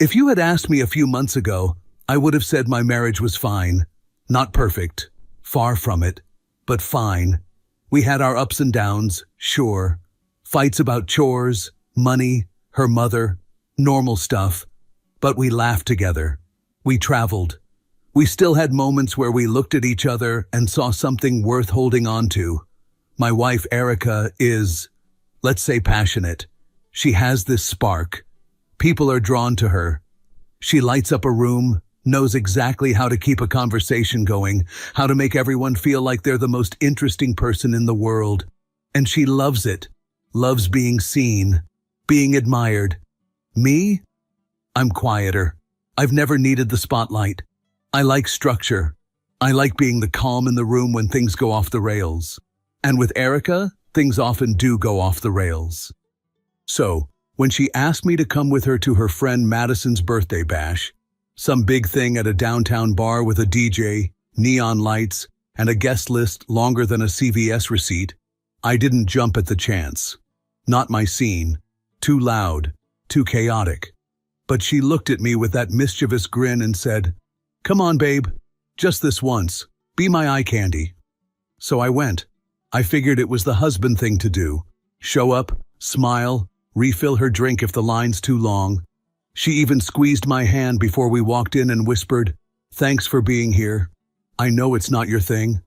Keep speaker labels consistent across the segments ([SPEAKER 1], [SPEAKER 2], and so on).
[SPEAKER 1] If you had asked me a few months ago, I would have said my marriage was fine. Not perfect, far from it, but fine. We had our ups and downs, sure. Fights about chores, money, her mother, normal stuff. But we laughed together. We traveled. We still had moments where we looked at each other and saw something worth holding on to. My wife, Erica, is, let's say, passionate. She has this spark. People are drawn to her. She lights up a room, knows exactly how to keep a conversation going, how to make everyone feel like they're the most interesting person in the world. And she loves it. Loves being seen, being admired. Me? I'm quieter. I've never needed the spotlight. I like structure. I like being the calm in the room when things go off the rails. And with Erica, things often do go off the rails. So, when she asked me to come with her to her friend Madison's birthday bash, some big thing at a downtown bar with a DJ, neon lights, and a guest list longer than a CVS receipt, I didn't jump at the chance. Not my scene. Too loud. Too chaotic. But she looked at me with that mischievous grin and said, "Come on, babe. Just this once. Be my eye candy." So I went. I figured it was the husband thing to do. Show up, smile, refill her drink if the line's too long. She even squeezed my hand before we walked in and whispered, "Thanks for being here. I know it's not your thing."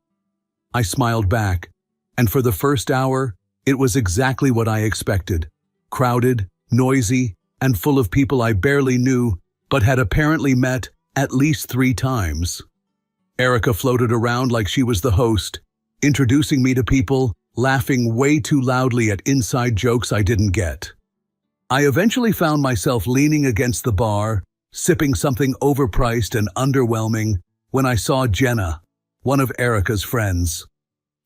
[SPEAKER 1] I smiled back, and for the first hour, it was exactly what I expected. Crowded, noisy, and full of people I barely knew, but had apparently met at least 3 times. Erica floated around like she was the host, introducing me to people, laughing way too loudly at inside jokes I didn't get. I eventually found myself leaning against the bar, sipping something overpriced and underwhelming, when I saw Jenna, one of Erica's friends.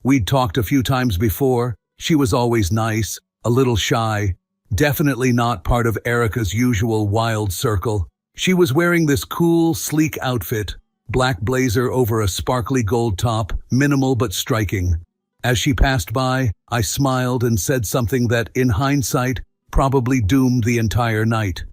[SPEAKER 1] We'd talked a few times before. She was always nice, a little shy, definitely not part of Erica's usual wild circle. She was wearing this cool, sleek outfit, black blazer over a sparkly gold top, minimal but striking. As she passed by, I smiled and said something that, in hindsight, probably doomed the entire night.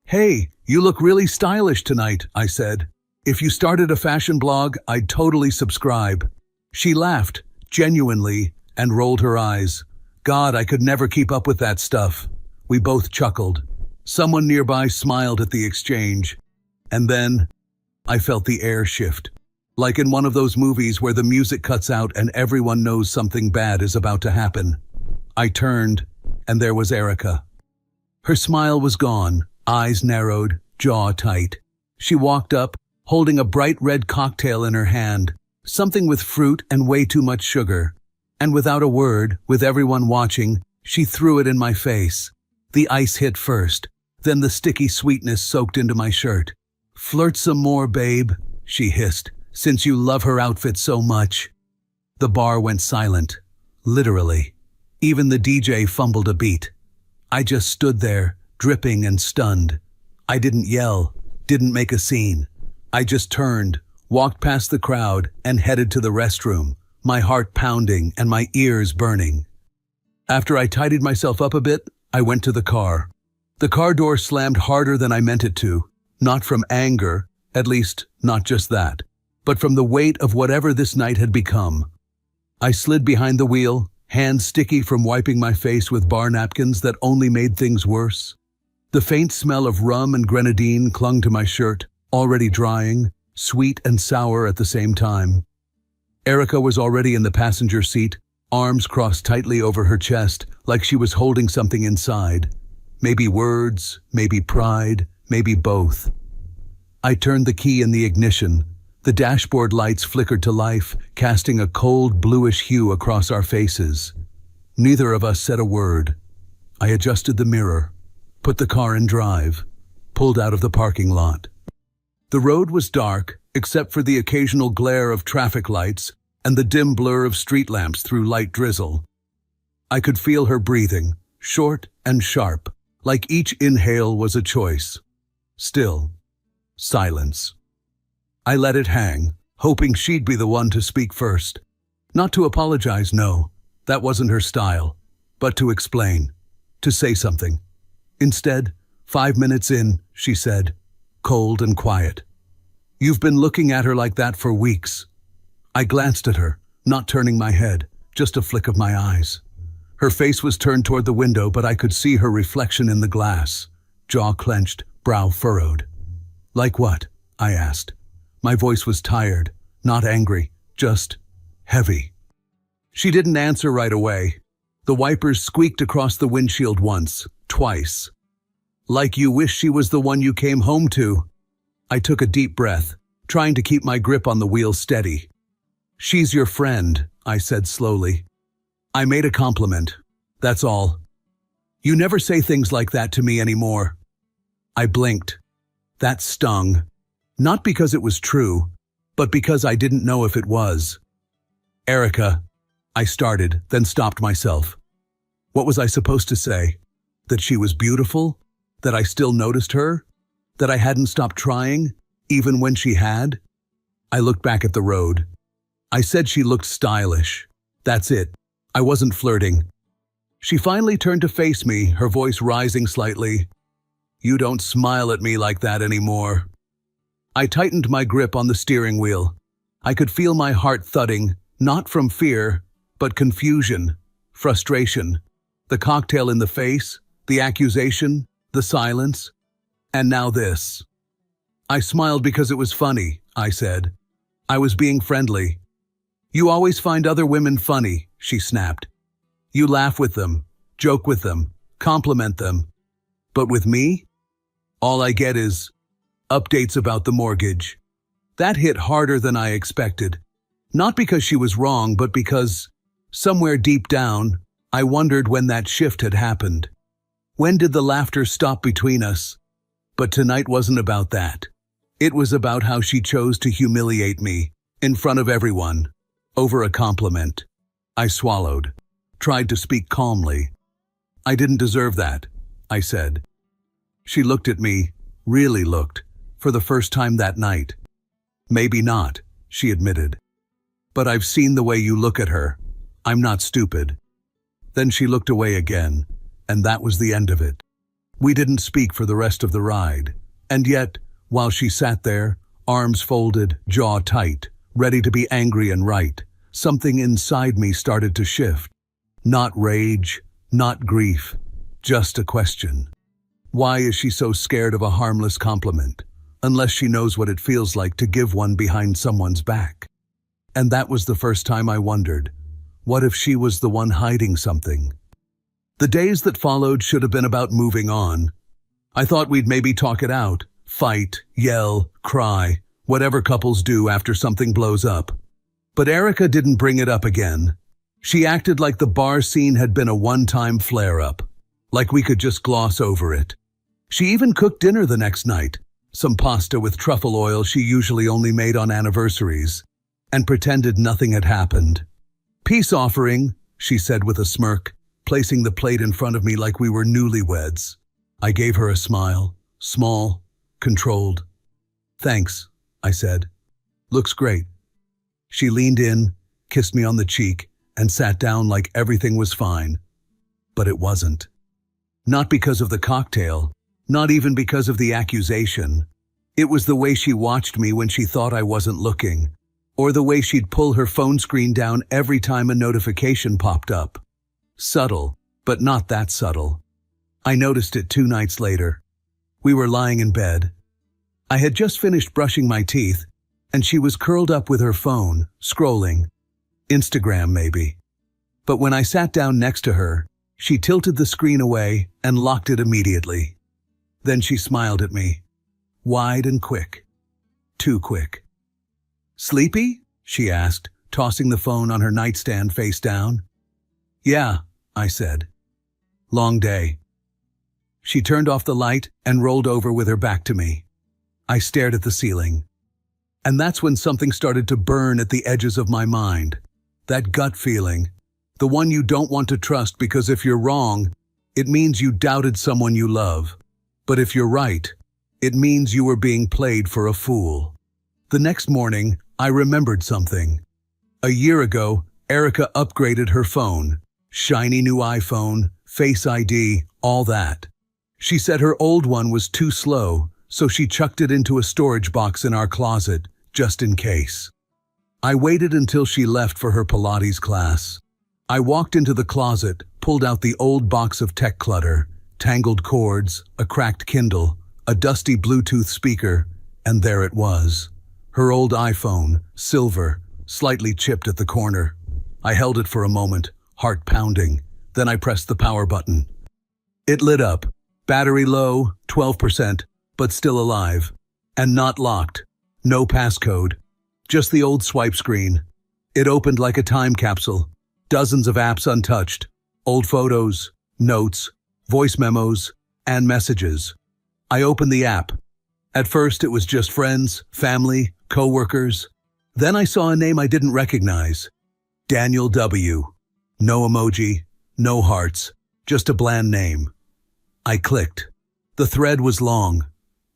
[SPEAKER 1] "Hey, you look really stylish tonight," I said. "If you started a fashion blog, I'd totally subscribe." She laughed, genuinely, and rolled her eyes. God, I could never keep up with that stuff. We both chuckled. Someone nearby smiled at the exchange. And then, I felt the air shift. Like in one of those movies where the music cuts out and everyone knows something bad is about to happen. I turned, and there was Erica. Her smile was gone, eyes narrowed, jaw tight. She walked up, holding a bright red cocktail in her hand, something with fruit and way too much sugar. And without a word, with everyone watching, she threw it in my face. The ice hit first, then the sticky sweetness soaked into my shirt. "Flirt some more, babe," she hissed, "since you love her outfit so much." The bar went silent, literally. Even the DJ fumbled a beat. I just stood there, dripping and stunned. I didn't yell, didn't make a scene. I just turned, walked past the crowd, and headed to the restroom, my heart pounding and my ears burning. After I tidied myself up a bit, I went to the car. The car door slammed harder than I meant it to, not from anger, at least not just that, but from the weight of whatever this night had become. I slid behind the wheel, hands sticky from wiping my face with bar napkins that only made things worse. The faint smell of rum and grenadine clung to my shirt, already drying, sweet and sour at the same time. Erica was already in the passenger seat, arms crossed tightly over her chest, like she was holding something inside. Maybe words, maybe pride, maybe both. I turned the key in the ignition. The dashboard lights flickered to life, casting a cold bluish hue across our faces. Neither of us said a word. I adjusted the mirror, put the car in drive, pulled out of the parking lot. The road was dark, except for the occasional glare of traffic lights and the dim blur of street lamps through light drizzle. I could feel her breathing, short and sharp, like each inhale was a choice. Still, silence. I let it hang, hoping she'd be the one to speak first. Not to apologize, no, that wasn't her style, but to explain, to say something. Instead, 5 minutes in, she said, cold and quiet. You've been looking at her like that for weeks. I glanced at her, not turning my head, just a flick of my eyes. Her face was turned toward the window, but I could see her reflection in the glass, jaw clenched, brow furrowed. Like what? I asked. My voice was tired, not angry, just heavy. She didn't answer right away. The wipers squeaked across the windshield once, twice. Like you wish she was the one you came home to. I took a deep breath, trying to keep my grip on the wheel steady. She's your friend, I said slowly. I made a compliment. That's all. You never say things like that to me anymore. I blinked. That stung. Not because it was true, but because I didn't know if it was. Erica, I started, then stopped myself. What was I supposed to say? That she was beautiful? That I still noticed her? That I hadn't stopped trying, even when she had? I looked back at the road. I said she looked stylish. That's it. I wasn't flirting. She finally turned to face me, her voice rising slightly. You don't smile at me like that anymore. I tightened my grip on the steering wheel. I could feel my heart thudding, not from fear, but confusion, frustration, the cocktail in the face, the accusation, the silence, and now this. I smiled because it was funny, I said. I was being friendly. You always find other women funny, she snapped. You laugh with them, joke with them, compliment them. But with me? All I get is updates about the mortgage. That hit harder than I expected. Not because she was wrong, but because, somewhere deep down, I wondered when that shift had happened. When did the laughter stop between us? But tonight wasn't about that. It was about how she chose to humiliate me, in front of everyone, over a compliment. I swallowed, tried to speak calmly. I didn't deserve that, I said. She looked at me, really looked, for the first time that night. Maybe not, she admitted. But I've seen the way you look at her. I'm not stupid. Then she looked away again, and that was the end of it. We didn't speak for the rest of the ride, and yet, while she sat there, arms folded, jaw tight, ready to be angry and right, something inside me started to shift. Not rage, not grief, just a question. Why is she so scared of a harmless compliment, unless she knows what it feels like to give one behind someone's back? And that was the first time I wondered, what if she was the one hiding something? The days that followed should have been about moving on. I thought we'd maybe talk it out, fight, yell, cry, whatever couples do after something blows up. But Erica didn't bring it up again. She acted like the bar scene had been a one-time flare-up, like we could just gloss over it. She even cooked dinner the next night, some pasta with truffle oil she usually only made on anniversaries, and pretended nothing had happened. Peace offering, she said with a smirk, placing the plate in front of me like we were newlyweds. I gave her a smile, small, controlled. Thanks, I said. Looks great. She leaned in, kissed me on the cheek, and sat down like everything was fine. But it wasn't. Not because of the cocktail, not even because of the accusation. It was the way she watched me when she thought I wasn't looking, or the way she'd pull her phone screen down every time a notification popped up. Subtle, but not that subtle. I noticed it 2 nights later. We were lying in bed. I had just finished brushing my teeth, and she was curled up with her phone, scrolling. Instagram, maybe. But when I sat down next to her, she tilted the screen away and locked it immediately. Then she smiled at me. Wide and quick. Too quick. Sleepy? She asked, tossing the phone on her nightstand face down. Yeah, I said. Long day. She turned off the light and rolled over with her back to me. I stared at the ceiling. And that's when something started to burn at the edges of my mind. That gut feeling. The one you don't want to trust because if you're wrong, it means you doubted someone you love. But if you're right, it means you were being played for a fool. The next morning, I remembered something. A year ago, Erica upgraded her phone. Shiny new iPhone, Face ID, all that. She said her old one was too slow, so she chucked it into a storage box in our closet, just in case. I waited until she left for her Pilates class. I walked into the closet, pulled out the old box of tech clutter, tangled cords, a cracked Kindle, a dusty Bluetooth speaker, and there it was. Her old iPhone, silver, slightly chipped at the corner. I held it for a moment, heart pounding. Then I pressed the power button. It lit up. Battery low, 12%, but still alive. And not locked. No passcode. Just the old swipe screen. It opened like a time capsule. Dozens of apps untouched. Old photos, notes, voice memos, and messages. I opened the app. At first it was just friends, family, co-workers. Then I saw a name I didn't recognize. Daniel W. No emoji, no hearts, just a bland name. I clicked. The thread was long.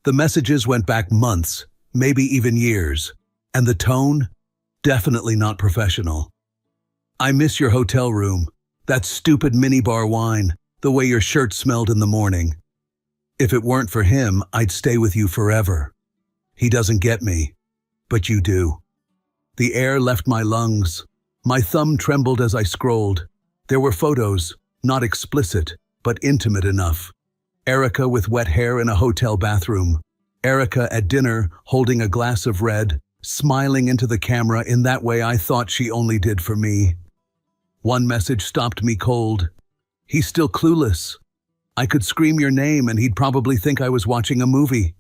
[SPEAKER 1] The messages went back months, maybe even years. And the tone? Definitely not professional. I miss your hotel room, that stupid minibar wine, the way your shirt smelled in the morning. If it weren't for him, I'd stay with you forever. He doesn't get me, but you do. The air left my lungs. My thumb trembled as I scrolled. There were photos, not explicit, but intimate enough. Erica with wet hair in a hotel bathroom. Erica at dinner, holding a glass of red, smiling into the camera in that way I thought she only did for me. One message stopped me cold. He's still clueless. I could scream your name and he'd probably think I was watching a movie.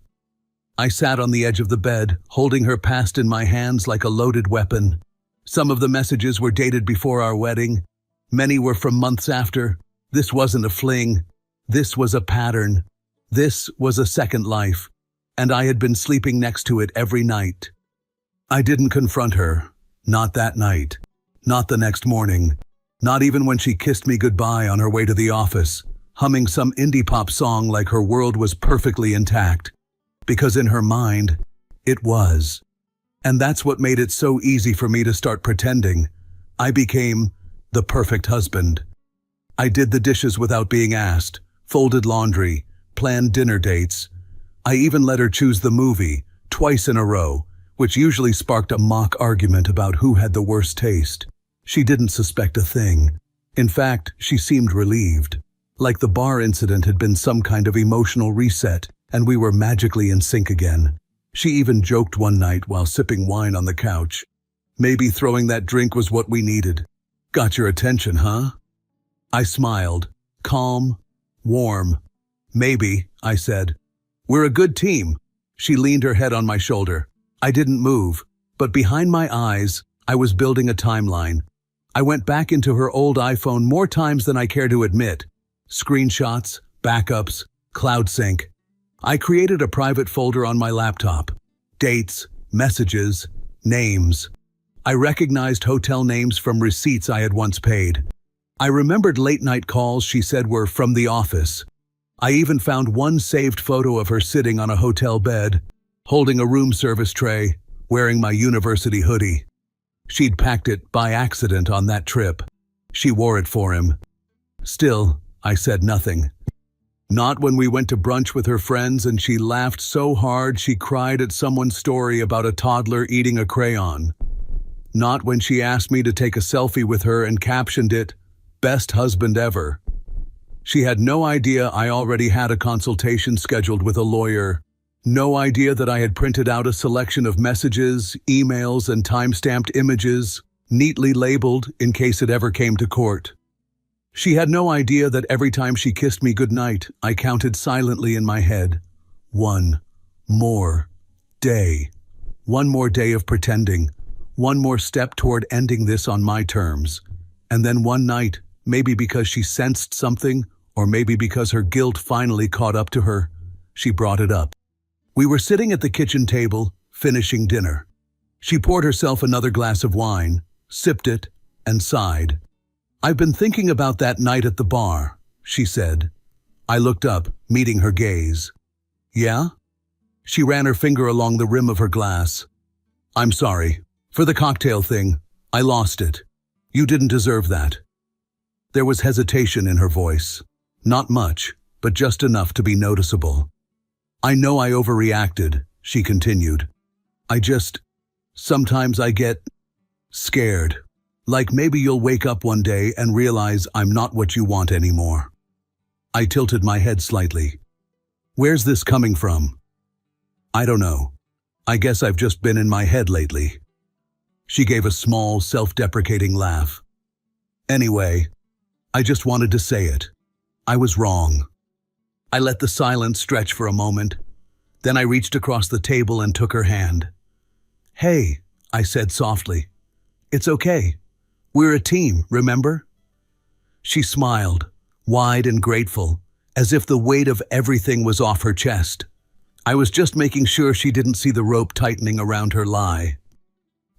[SPEAKER 1] I sat on the edge of the bed, holding her past in my hands like a loaded weapon. Some of the messages were dated before our wedding. Many were from months after. This wasn't a fling. This was a pattern. This was a second life. And I had been sleeping next to it every night. I didn't confront her. Not that night. Not the next morning. Not even when she kissed me goodbye on her way to the office, humming some indie pop song like her world was perfectly intact. Because in her mind, it was. And that's what made it so easy for me to start pretending. I became the perfect husband. I did the dishes without being asked, folded laundry, planned dinner dates. I even let her choose the movie, twice in a row, which usually sparked a mock argument about who had the worst taste. She didn't suspect a thing. In fact, she seemed relieved. Like the bar incident had been some kind of emotional reset, and we were magically in sync again. She even joked one night while sipping wine on the couch. Maybe throwing that drink was what we needed. Got your attention, huh? I smiled. Calm, warm. Maybe, I said. We're a good team. She leaned her head on my shoulder. I didn't move, but behind my eyes, I was building a timeline. I went back into her old iPhone more times than I care to admit. Screenshots, backups, cloud sync. I created a private folder on my laptop. Dates, messages, names. I recognized hotel names from receipts I had once paid. I remembered late-night calls she said were from the office. I even found one saved photo of her sitting on a hotel bed, holding a room service tray, wearing my university hoodie. She'd packed it by accident on that trip. She wore it for him. Still, I said nothing. Not when we went to brunch with her friends and she laughed so hard she cried at someone's story about a toddler eating a crayon. Not when she asked me to take a selfie with her and captioned it, "Best husband ever." She had no idea I already had a consultation scheduled with a lawyer. No idea that I had printed out a selection of messages, emails, and time-stamped images, neatly labeled in case it ever came to court. She had no idea that every time she kissed me goodnight, I counted silently in my head. One more day. One more day of pretending. One more step toward ending this on my terms. And then one night, maybe because she sensed something, or maybe because her guilt finally caught up to her, she brought it up. We were sitting at the kitchen table, finishing dinner. She poured herself another glass of wine, sipped it, and sighed. "I've been thinking about that night at the bar," she said. I looked up, meeting her gaze. "Yeah?" She ran her finger along the rim of her glass. "I'm sorry. For the cocktail thing, I lost it. You didn't deserve that." There was hesitation in her voice. Not much, but just enough to be noticeable. I know I overreacted, she continued. Sometimes I get scared. Like maybe you'll wake up one day and realize I'm not what you want anymore. I tilted my head slightly. Where's this coming from? I don't know. I guess I've just been in my head lately. She gave a small, self-deprecating laugh. Anyway, I just wanted to say it. I was wrong. I let the silence stretch for a moment. Then I reached across the table and took her hand. Hey, I said softly. It's okay. We're a team, remember? She smiled, wide and grateful, as if the weight of everything was off her chest. I was just making sure she didn't see the rope tightening around her lie.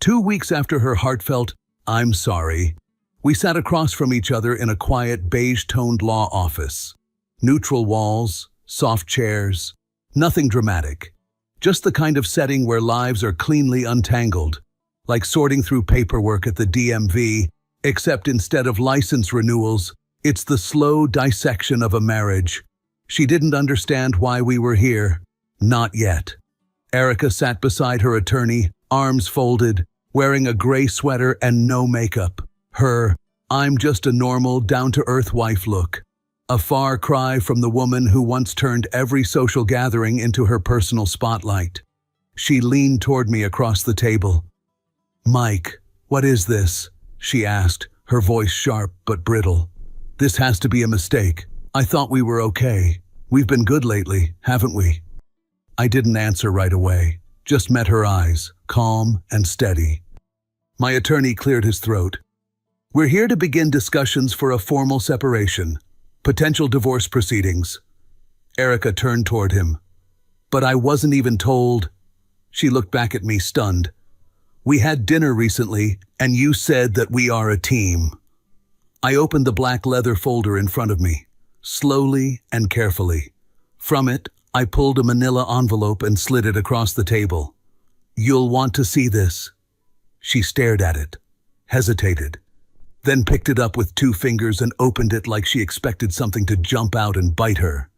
[SPEAKER 1] 2 weeks after her heartfelt, "I'm sorry," we sat across from each other in a quiet, beige-toned law office. Neutral walls, soft chairs, nothing dramatic. Just the kind of setting where lives are cleanly untangled, like sorting through paperwork at the DMV, except instead of license renewals, it's the slow dissection of a marriage. She didn't understand why we were here. Not yet. Erica sat beside her attorney, arms folded, wearing a gray sweater and no makeup. Her, "I'm just a normal, down-to-earth wife" look. A far cry from the woman who once turned every social gathering into her personal spotlight. She leaned toward me across the table. "Mike, what is this?" she asked, her voice sharp but brittle. "This has to be a mistake. I thought we were okay. We've been good lately, haven't we?" I didn't answer right away, just met her eyes, calm and steady. My attorney cleared his throat. "We're here to begin discussions for a formal separation. Potential divorce proceedings." Erica turned toward him. "But I wasn't even told." She looked back at me, stunned. "We had dinner recently, and you said that we are a team." I opened the black leather folder in front of me, slowly and carefully. From it, I pulled a manila envelope and slid it across the table. "You'll want to see this." She stared at it, hesitated, then picked it up with 2 fingers and opened it like she expected something to jump out and bite her.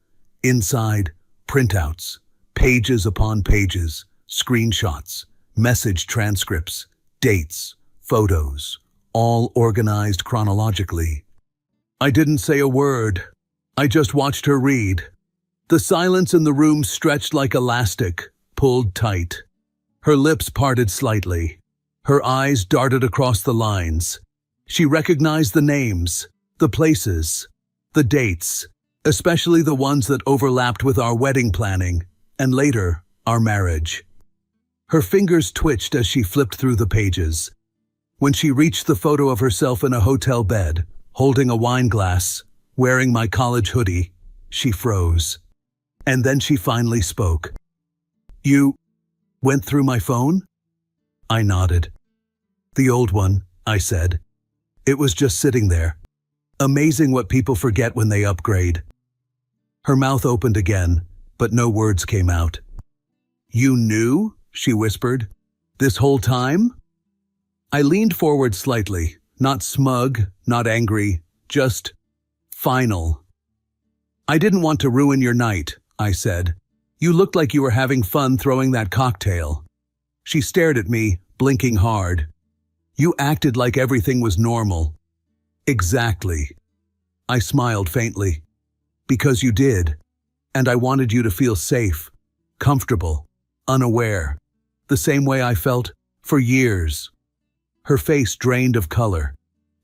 [SPEAKER 1] Inside, printouts, pages upon pages, screenshots, message transcripts, dates, photos, all organized chronologically. I didn't say a word. I just watched her read. The silence in the room stretched like elastic, pulled tight. Her lips parted slightly. Her eyes darted across the lines. She recognized the names, the places, the dates, especially the ones that overlapped with our wedding planning, and later, our marriage. Her fingers twitched as she flipped through the pages. When she reached the photo of herself in a hotel bed, holding a wine glass, wearing my college hoodie, she froze. And then she finally spoke. "You went through my phone?" I nodded. "The old one," I said. "It was just sitting there. Amazing what people forget when they upgrade." Her mouth opened again, but no words came out. "You knew?" she whispered. "This whole time?" I leaned forward slightly, not smug, not angry, just final. "I didn't want to ruin your night," I said. "You looked like you were having fun throwing that cocktail." She stared at me, blinking hard. "You acted like everything was normal." "Exactly." I smiled faintly. "Because you did. And I wanted you to feel safe, comfortable, unaware. The same way I felt for years." Her face drained of color.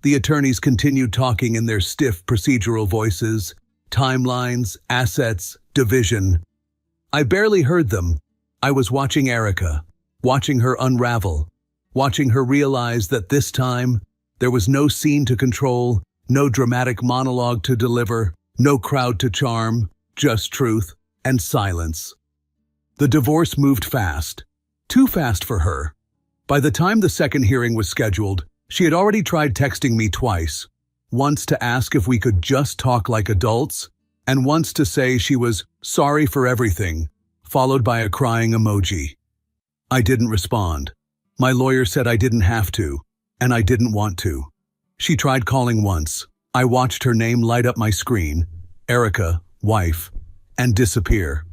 [SPEAKER 1] The attorneys continued talking in their stiff procedural voices, timelines, assets, division. I barely heard them. I was watching Erica, watching her unravel, watching her realize that this time, there was no scene to control, no dramatic monologue to deliver, no crowd to charm, just truth and silence. The divorce moved fast. Too fast for her. By the time the second hearing was scheduled, she had already tried texting me twice. Once to ask if we could just talk like adults, and once to say she was sorry for everything, followed by a crying emoji. I didn't respond. My lawyer said I didn't have to, and I didn't want to. She tried calling once. I watched her name light up my screen, Erica, wife, and disappear.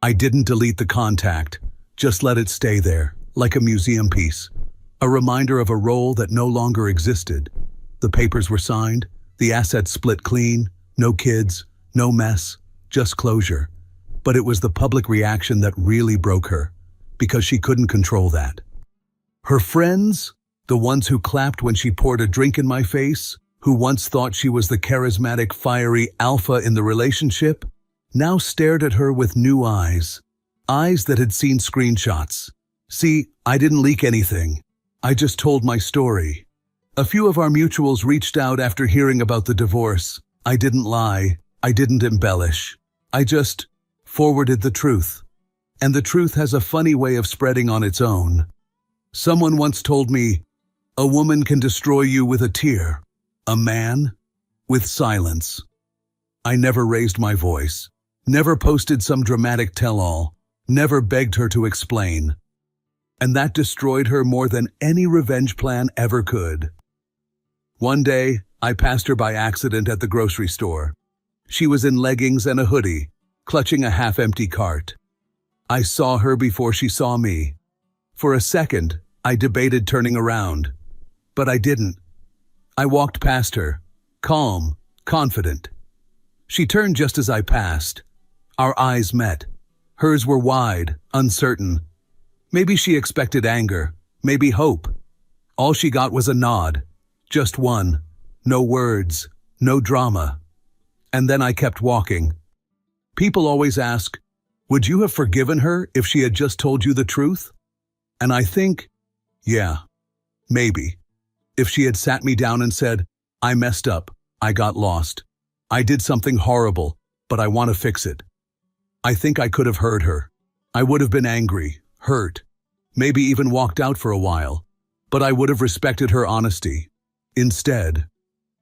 [SPEAKER 1] I didn't delete the contact, just let it stay there, like a museum piece. A reminder of a role that no longer existed. The papers were signed, the assets split clean, no kids, no mess, just closure. But it was the public reaction that really broke her, because she couldn't control that. Her friends, the ones who clapped when she poured a drink in my face, who once thought she was the charismatic, fiery alpha in the relationship, now stared at her with new eyes. Eyes that had seen screenshots. See, I didn't leak anything. I just told my story. A few of our mutuals reached out after hearing about the divorce. I didn't lie. I didn't embellish. I just forwarded the truth. And the truth has a funny way of spreading on its own. Someone once told me, a woman can destroy you with a tear. A man, with silence. I never raised my voice. Never posted some dramatic tell-all. Never begged her to explain. And that destroyed her more than any revenge plan ever could. One day, I passed her by accident at the grocery store. She was in leggings and a hoodie, clutching a half-empty cart. I saw her before she saw me. For a second, I debated turning around. But I didn't. I walked past her, calm, confident. She turned just as I passed. Our eyes met. Hers were wide, uncertain. Maybe she expected anger, maybe hope. All she got was a nod. Just one. No words, no drama. And then I kept walking. People always ask, would you have forgiven her if she had just told you the truth? And I think, yeah, maybe. If she had sat me down and said, I messed up, I got lost. I did something horrible, but I want to fix it. I think I could have heard her. I would have been angry, hurt, maybe even walked out for a while, but I would have respected her honesty. Instead,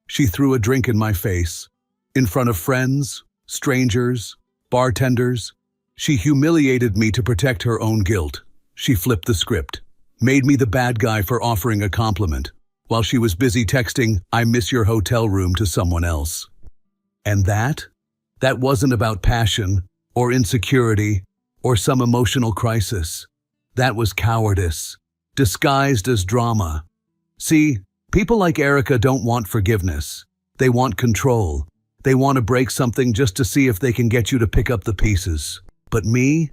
[SPEAKER 1] she threw a drink in my face, in front of friends, strangers, bartenders. She humiliated me to protect her own guilt. She flipped the script, made me the bad guy for offering a compliment, while she was busy texting, I miss your hotel room to someone else. And that wasn't about passion, or insecurity, or some emotional crisis. That was cowardice, disguised as drama. See, people like Erica don't want forgiveness. They want control. They want to break something just to see if they can get you to pick up the pieces. But me?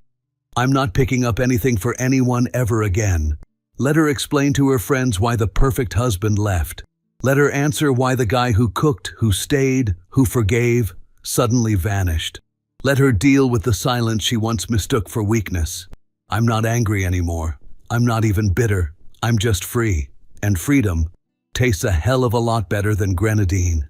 [SPEAKER 1] I'm not picking up anything for anyone ever again. Let her explain to her friends why the perfect husband left. Let her answer why the guy who cooked, who stayed, who forgave, suddenly vanished. Let her deal with the silence she once mistook for weakness. I'm not angry anymore. I'm not even bitter. I'm just free. And freedom tastes a hell of a lot better than grenadine.